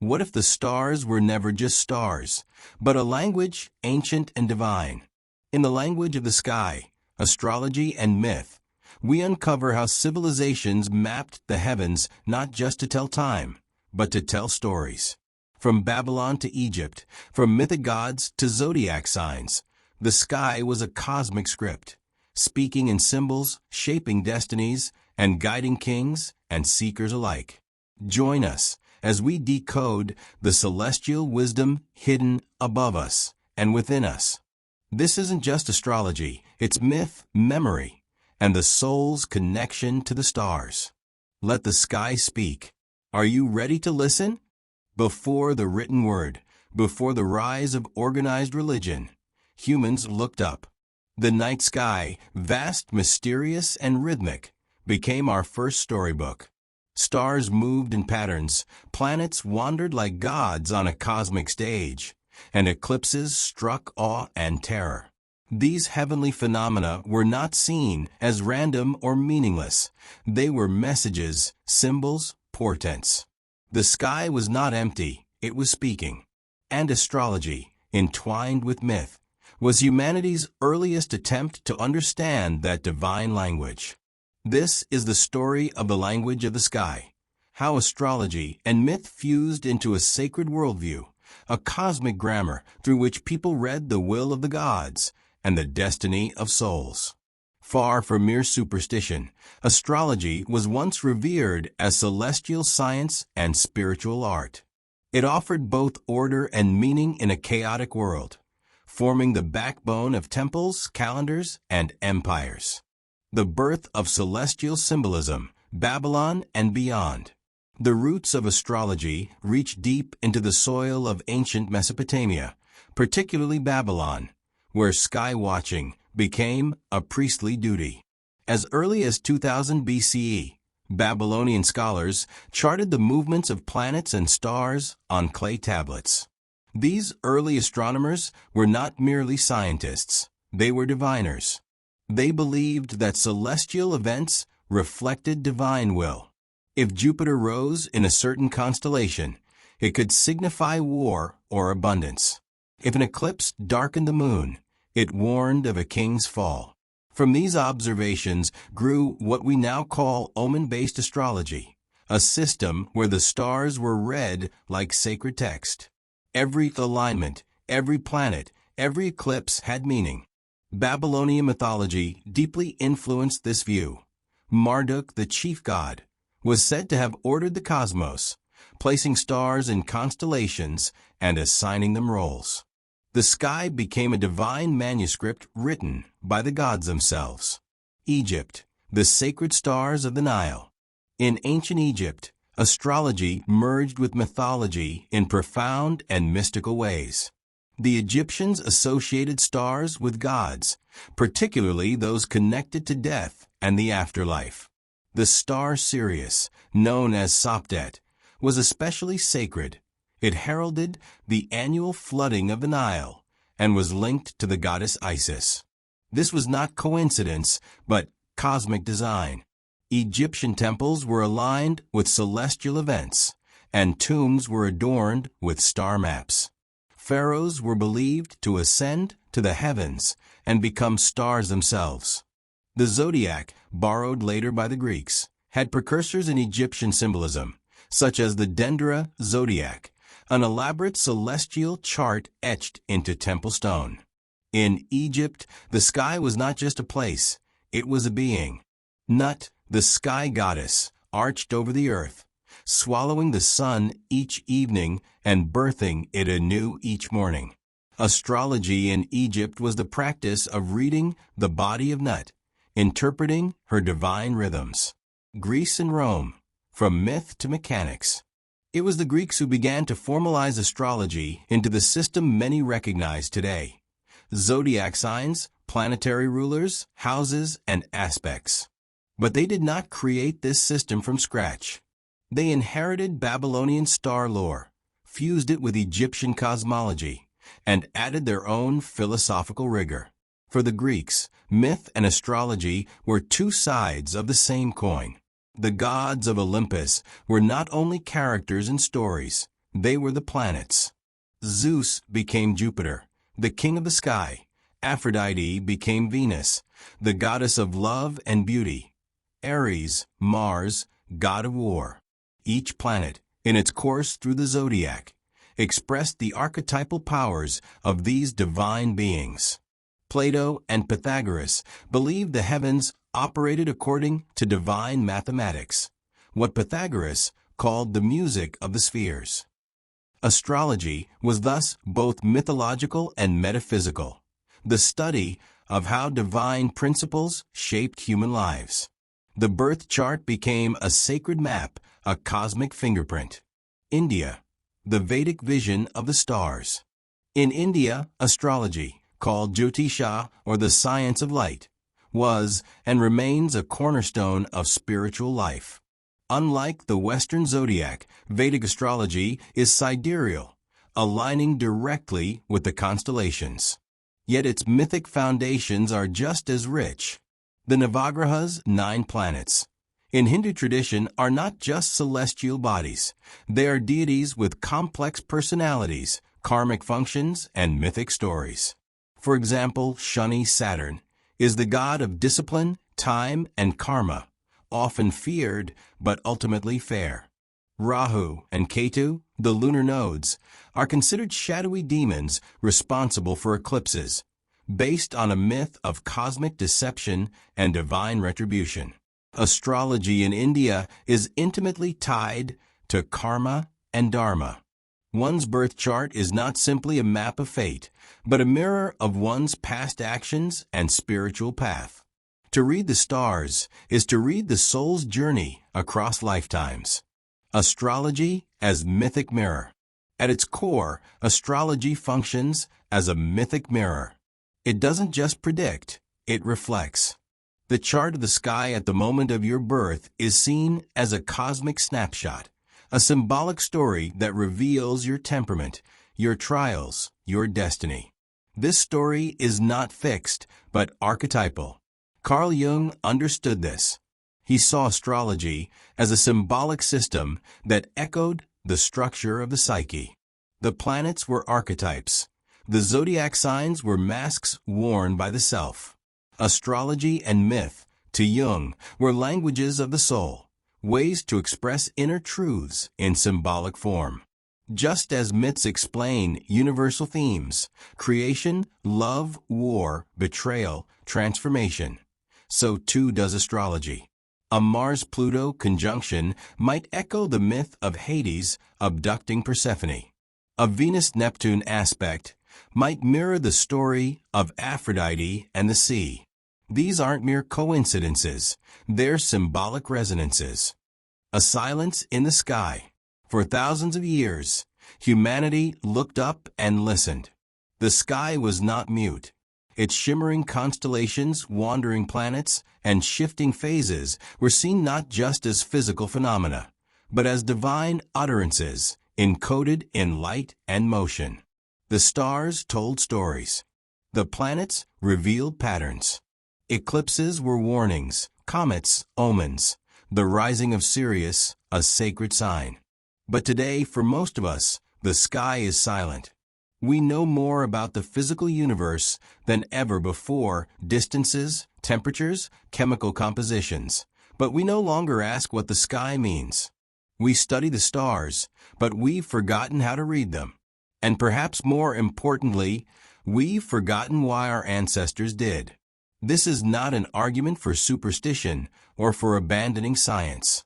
What if the stars were never just stars, but a language ancient and divine? In the language of the sky, astrology and myth, we uncover how civilizations mapped the heavens not just to tell time, but to tell stories. From Babylon to Egypt, from mythic gods to zodiac signs, the sky was a cosmic script, speaking in symbols, shaping destinies, and guiding kings and seekers alike. Join us as we decode the celestial wisdom hidden above us and within us. This isn't just astrology, it's myth, memory, and the soul's connection to the stars. Let the sky speak. Are you ready to listen? Before the written word, before the rise of organized religion, humans looked up. The night sky, vast, mysterious, and rhythmic, became our first storybook. Stars moved in patterns, planets wandered like gods on a cosmic stage, and eclipses struck awe and terror. These heavenly phenomena were not seen as random or meaningless. They were messages, symbols, portents. The sky was not empty, it was speaking. And astrology, entwined with myth, was humanity's earliest attempt to understand that divine language. This is the story of the language of the sky, how astrology and myth fused into a sacred worldview, a cosmic grammar through which people read the will of the gods and the destiny of souls. Far from mere superstition, astrology was once revered as celestial science and spiritual art. It offered both order and meaning in a chaotic world, forming the backbone of temples, calendars, and empires. The birth of celestial symbolism, Babylon and beyond. The roots of astrology reach deep into the soil of ancient Mesopotamia, particularly Babylon, where sky watching became a priestly duty. As early as 2000 BCE, Babylonian scholars charted the movements of planets and stars on clay tablets. These early astronomers were not merely scientists, they were diviners. They believed that celestial events reflected divine will. If Jupiter rose in a certain constellation, it could signify war or abundance. If an eclipse darkened the moon, it warned of a king's fall. From these observations grew what we now call omen-based astrology, a system where the stars were read like sacred text. Every alignment, every planet, every eclipse had meaning. Babylonian mythology deeply influenced this view. Marduk, the chief god, was said to have ordered the cosmos, placing stars in constellations and assigning them roles. The sky became a divine manuscript written by the gods themselves. Egypt, the sacred stars of the Nile. In ancient Egypt, astrology merged with mythology in profound and mystical ways. The Egyptians associated stars with gods, particularly those connected to death and the afterlife. The star Sirius, known as Sopdet, was especially sacred. It heralded the annual flooding of the Nile and was linked to the goddess Isis. This was not coincidence, but cosmic design. Egyptian temples were aligned with celestial events, and tombs were adorned with star maps. Pharaohs were believed to ascend to the heavens and become stars themselves. The zodiac, borrowed later by the Greeks, had precursors in Egyptian symbolism, such as the dendera zodiac, an elaborate celestial chart etched into temple stone. In Egypt, the sky was not just a place, it was a being. Nut, the sky goddess, arched over the earth, swallowing the sun each evening and birthing it anew each morning. Astrology in Egypt was the practice of reading the body of Nut, interpreting her divine rhythms. Greece and Rome, from myth to mechanics. It was the Greeks who began to formalize astrology into the system many recognize today. Zodiac signs, planetary rulers, houses, and aspects. But they did not create this system from scratch. They inherited Babylonian star lore, fused it with Egyptian cosmology, and added their own philosophical rigor. For the Greeks, myth and astrology were two sides of the same coin. The gods of Olympus were not only characters in stories, They were the planets. Zeus became Jupiter, the king of the sky. Aphrodite became Venus, the goddess of love and beauty. Ares, Mars, god of war. Each planet, in its course through the zodiac, expressed the archetypal powers of these divine beings. Plato and Pythagoras believed the heavens operated according to divine mathematics, what Pythagoras called the music of the spheres. Astrology was thus both mythological and metaphysical, the study of how divine principles shaped human lives. The birth chart became a sacred map, a cosmic fingerprint. India, the Vedic vision of the stars. In India, astrology, called Jyotisha or the science of light, was and remains a cornerstone of spiritual life. Unlike the Western zodiac, Vedic astrology is sidereal, aligning directly with the constellations. Yet its mythic foundations are just as rich. The Navagrahas, 9 planets, in Hindu tradition are not just celestial bodies. They are deities with complex personalities, karmic functions, and mythic stories. For example, Shani, Saturn, is the god of discipline, time, and karma, often feared but ultimately fair. Rahu and Ketu, the lunar nodes, are considered shadowy demons responsible for eclipses, based on a myth of cosmic deception and divine retribution. Astrology in India is intimately tied to karma and dharma. One's birth chart is not simply a map of fate, but a mirror of one's past actions and spiritual path. To read the stars is to read the soul's journey across lifetimes. Astrology as mythic mirror. At its core, astrology functions as a mythic mirror. It doesn't just predict, it reflects. The chart of the sky at the moment of your birth is seen as a cosmic snapshot, a symbolic story that reveals your temperament, your trials, your destiny. This story is not fixed, but archetypal. Carl Jung understood this. He saw astrology as a symbolic system that echoed the structure of the psyche. The planets were archetypes. The zodiac signs were masks worn by the self. Astrology and myth, to Jung, were languages of the soul, ways to express inner truths in symbolic form. Just as myths explain universal themes, creation, love, war, betrayal, transformation, so too does astrology. A Mars-Pluto conjunction might echo the myth of Hades abducting Persephone. A Venus-Neptune aspect might mirror the story of Aphrodite and the sea. These aren't mere coincidences, they're symbolic resonances. A silence in the sky. For thousands of years, humanity looked up and listened. The sky was not mute. Its shimmering constellations, wandering planets, and shifting phases were seen not just as physical phenomena, but as divine utterances encoded in light and motion. The stars told stories. The planets revealed patterns. Eclipses were warnings, comets, omens, the rising of Sirius, a sacred sign. But today, for most of us, the sky is silent. We know more about the physical universe than ever before, distances, temperatures, chemical compositions. But we no longer ask what the sky means. We study the stars, but we've forgotten how to read them. And perhaps more importantly, we've forgotten why our ancestors did. This is not an argument for superstition or for abandoning science.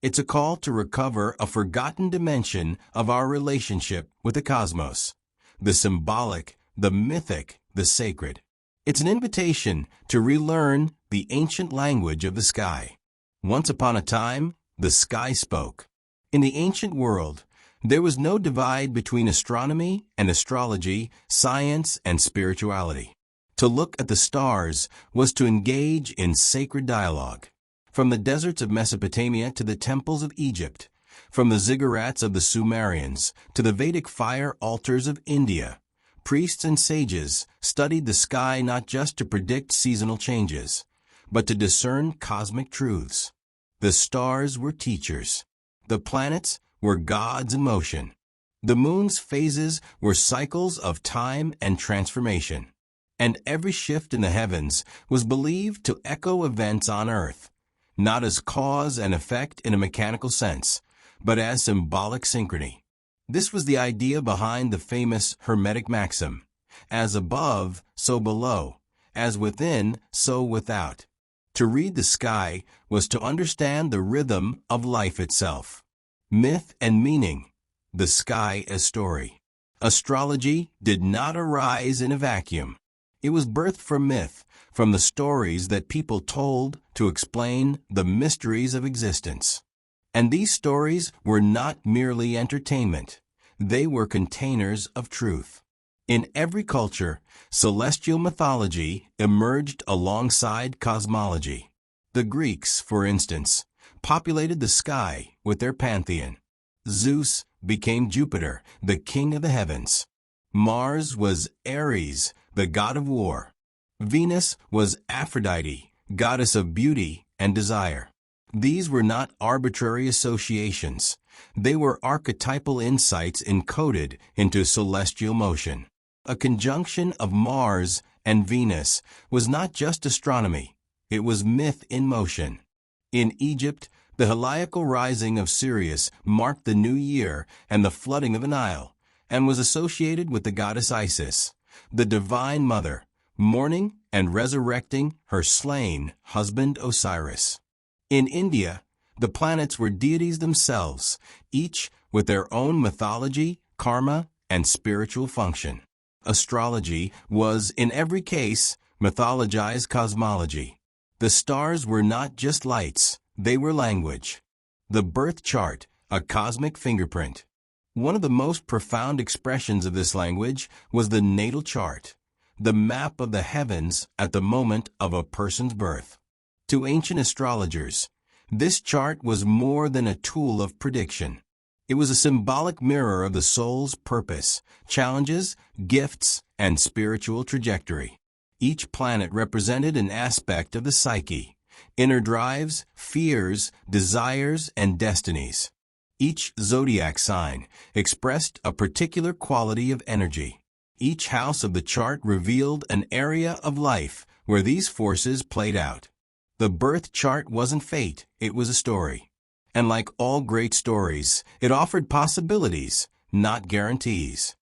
It's a call to recover a forgotten dimension of our relationship with the cosmos, the symbolic, the mythic, the sacred. It's an invitation to relearn the ancient language of the sky. Once upon a time, the sky spoke. In the ancient world, there was no divide between astronomy and astrology, science and spirituality. To look at the stars was to engage in sacred dialogue. From the deserts of Mesopotamia to the temples of Egypt, from the ziggurats of the Sumerians to the Vedic fire altars of India, priests and sages studied the sky not just to predict seasonal changes, but to discern cosmic truths. The stars were teachers. The planets were gods in motion. The moon's phases were cycles of time and transformation, and every shift in the heavens was believed to echo events on Earth, not as cause and effect in a mechanical sense, but as symbolic synchrony. This was the idea behind the famous Hermetic maxim, as above, so below, as within, so without. To read the sky was to understand the rhythm of life itself. Myth and meaning, the sky as story. Astrology did not arise in a vacuum. It was birthed from myth, from the stories that people told to explain the mysteries of existence. And these stories were not merely entertainment. They were containers of truth. In every culture, celestial mythology emerged alongside cosmology. The Greeks, for instance, populated the sky with their pantheon. Zeus became Jupiter, the king of the heavens. Mars was Ares, the god of war. Venus was Aphrodite, goddess of beauty and desire. These were not arbitrary associations. They were archetypal insights encoded into celestial motion. A conjunction of Mars and Venus was not just astronomy, it was myth in motion. In Egypt, the heliacal rising of Sirius marked the new year and the flooding of the Nile, and was associated with the goddess Isis, the divine mother, mourning and resurrecting her slain husband Osiris. In India, the planets were deities themselves, each with their own mythology, karma, and spiritual function. Astrology was, in every case, mythologized cosmology. The stars were not just lights, they were language. The birth chart, a cosmic fingerprint. One of the most profound expressions of this language was the natal chart, the map of the heavens at the moment of a person's birth. To ancient astrologers, this chart was more than a tool of prediction. It was a symbolic mirror of the soul's purpose, challenges, gifts, and spiritual trajectory. Each planet represented an aspect of the psyche, inner drives, fears, desires, and destinies. Each zodiac sign expressed a particular quality of energy. Each house of the chart revealed an area of life where these forces played out. The birth chart wasn't fate, it was a story. And like all great stories, it offered possibilities, not guarantees.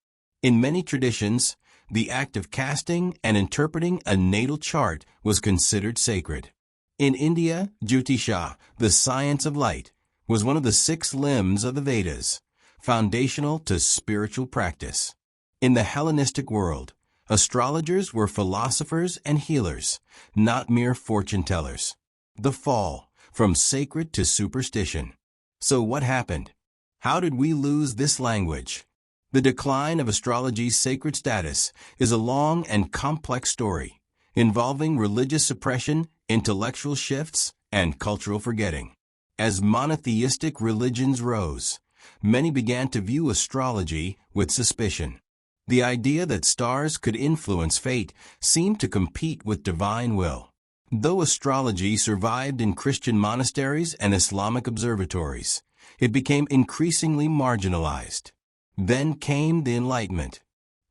In many traditions, the act of casting and interpreting a natal chart was considered sacred. In India, Jyotisha, the science of light, was one of the 6 limbs of the Vedas, foundational to spiritual practice. In the Hellenistic world, astrologers were philosophers and healers, not mere fortune tellers. The fall, from sacred to superstition. So what happened? How did we lose this language? The decline of astrology's sacred status is a long and complex story, involving religious suppression, intellectual shifts, and cultural forgetting. As monotheistic religions rose, many began to view astrology with suspicion. The idea that stars could influence fate seemed to compete with divine will. Though astrology survived in Christian monasteries and Islamic observatories, it became increasingly marginalized. Then came the Enlightenment.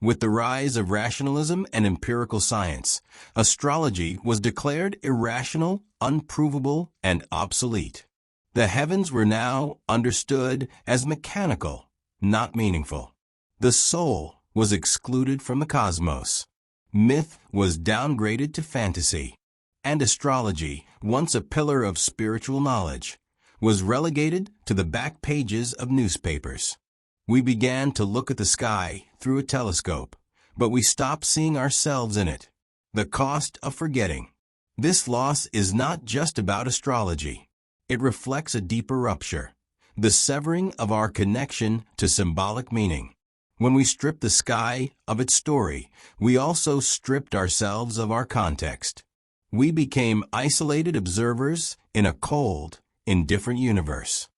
With the rise of rationalism and empirical science, astrology was declared irrational, unprovable, and obsolete. The heavens were now understood as mechanical, not meaningful. The soul was excluded from the cosmos. Myth was downgraded to fantasy. And astrology, once a pillar of spiritual knowledge, was relegated to the back pages of newspapers. We began to look at the sky through a telescope, but we stopped seeing ourselves in it. The cost of forgetting. This loss is not just about astrology. It reflects a deeper rupture, the severing of our connection to symbolic meaning. When we stripped the sky of its story, we also stripped ourselves of our context. We became isolated observers in a cold, indifferent universe.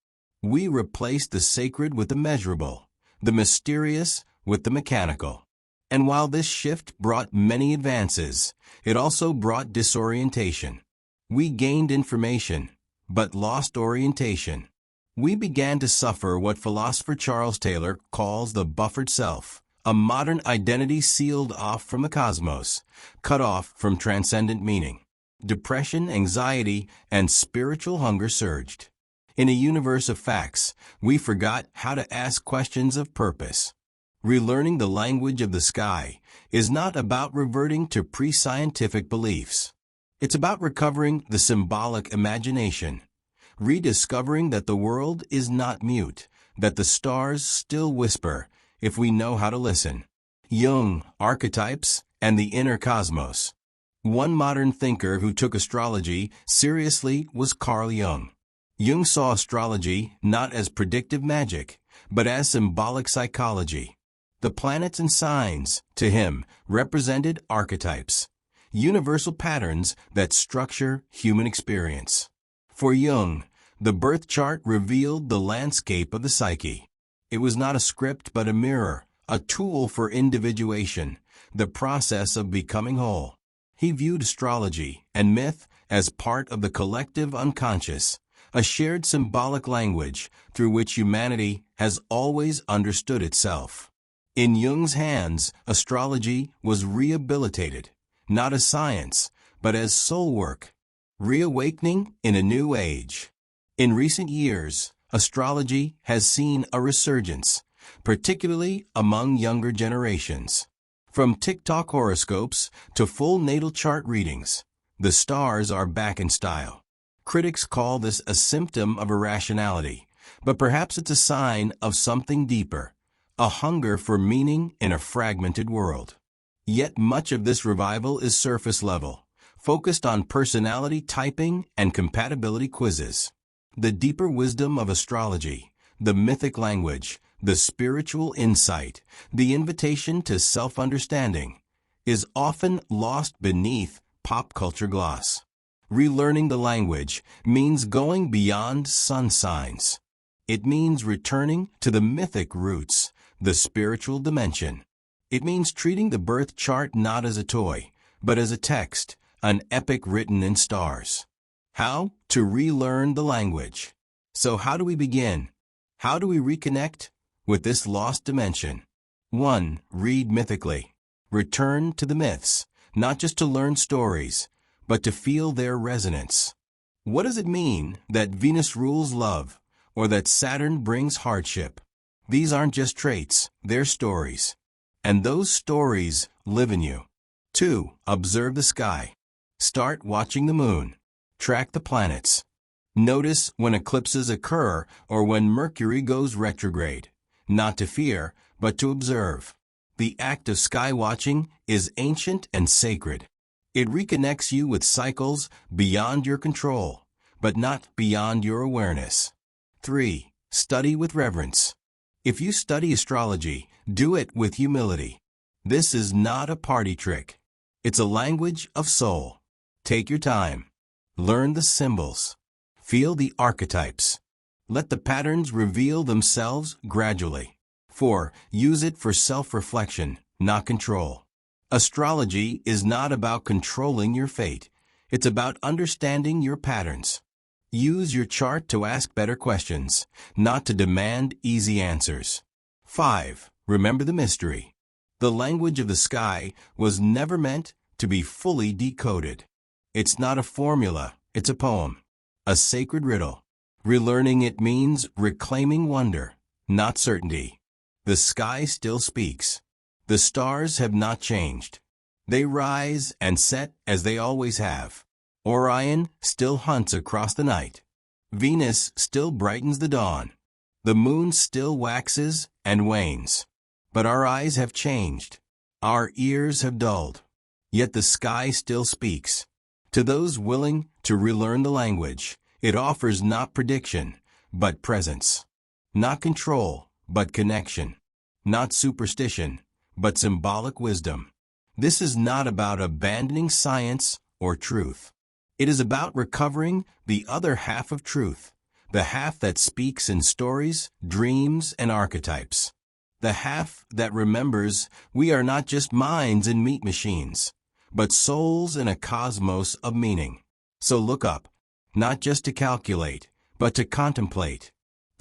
We replaced the sacred with the measurable, the mysterious with the mechanical. And while this shift brought many advances, it also brought disorientation. We gained information, but lost orientation. we began to suffer what philosopher Charles Taylor calls the buffered self, a modern identity sealed off from the cosmos, cut off from transcendent meaning. Depression, anxiety, and spiritual hunger surged. In a universe of facts, we forgot how to ask questions of purpose. Relearning the language of the sky is not about reverting to pre-scientific beliefs. It's about recovering the symbolic imagination, rediscovering that the world is not mute, that the stars still whisper if we know how to listen. Jung, archetypes, and the inner cosmos. One modern thinker who took astrology seriously was Carl Jung. Jung saw astrology not as predictive magic, but as symbolic psychology. The planets and signs, to him, represented archetypes, universal patterns that structure human experience. For Jung, the birth chart revealed the landscape of the psyche. It was not a script but a mirror, a tool for individuation, the process of becoming whole. He viewed astrology and myth as part of the collective unconscious, a shared symbolic language through which humanity has always understood itself. In Jung's hands, astrology was rehabilitated, not as science, but as soul work, reawakening in a new age. In recent years, astrology has seen a resurgence, particularly among younger generations. From TikTok horoscopes to full natal chart readings, the stars are back in style. Critics call this a symptom of irrationality, but perhaps it's a sign of something deeper, a hunger for meaning in a fragmented world. Yet much of this revival is surface level, focused on personality typing and compatibility quizzes. The deeper wisdom of astrology, the mythic language, the spiritual insight, the invitation to self-understanding, is often lost beneath pop culture gloss. Relearning the language means going beyond sun signs. It means returning to the mythic roots, the spiritual dimension. It means treating the birth chart not as a toy, but as a text, an epic written in stars. How to relearn the language. So how do we begin? How do we reconnect with this lost dimension? 1. Read mythically. Return to the myths, not just to learn stories, but to feel their resonance. What does it mean that Venus rules love, or that Saturn brings hardship? These aren't just traits, they're stories. And those stories live in you. 2. Observe the sky. Start watching the moon. Track the planets. Notice when eclipses occur or when Mercury goes retrograde. Not to fear, but to observe. The act of sky watching is ancient and sacred. It reconnects you with cycles beyond your control, but not beyond your awareness. 3. Study with reverence. If you study astrology, do it with humility. This is not a party trick. It's a language of soul. Take your time. Learn the symbols. Feel the archetypes. Let the patterns reveal themselves gradually. 4. Use it for self-reflection, not control. Astrology is not about controlling your fate. It's about understanding your patterns. Use your chart to ask better questions, not to demand easy answers. 5. Remember the mystery. The language of the sky was never meant to be fully decoded. It's not a formula, it's a poem, a sacred riddle. Relearning it means reclaiming wonder, not certainty. The sky still speaks. The stars have not changed. They rise and set as they always have. Orion still hunts across the night. Venus still brightens the dawn. The moon still waxes and wanes. But our eyes have changed. Our ears have dulled. Yet the sky still speaks. To those willing to relearn the language, it offers not prediction, but presence. Not control, but connection. Not superstition, but symbolic wisdom. This is not about abandoning science or truth. It is about recovering the other half of truth, the half that speaks in stories, dreams, and archetypes. The half that remembers we are not just minds and meat machines, but souls in a cosmos of meaning. So look up, not just to calculate, but to contemplate.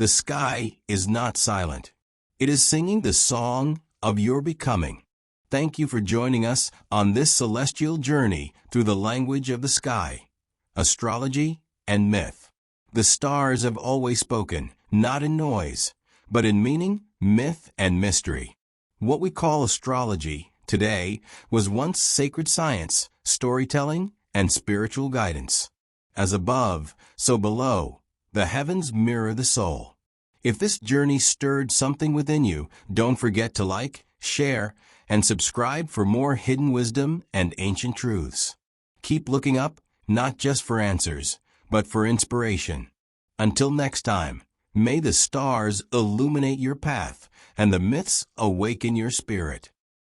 The sky is not silent. It is singing the song of your becoming. Thank you for joining us on this celestial journey through the language of the sky, astrology, and myth. The stars have always spoken, not in noise, but in meaning, myth, and mystery. What we call astrology today was once sacred science, storytelling, and spiritual guidance. As above, so below, the heavens mirror the soul. If this journey stirred something within you, don't forget to like, share, and subscribe for more hidden wisdom and ancient truths. Keep looking up, not just for answers, but for inspiration. Until next time, may the stars illuminate your path and the myths awaken your spirit.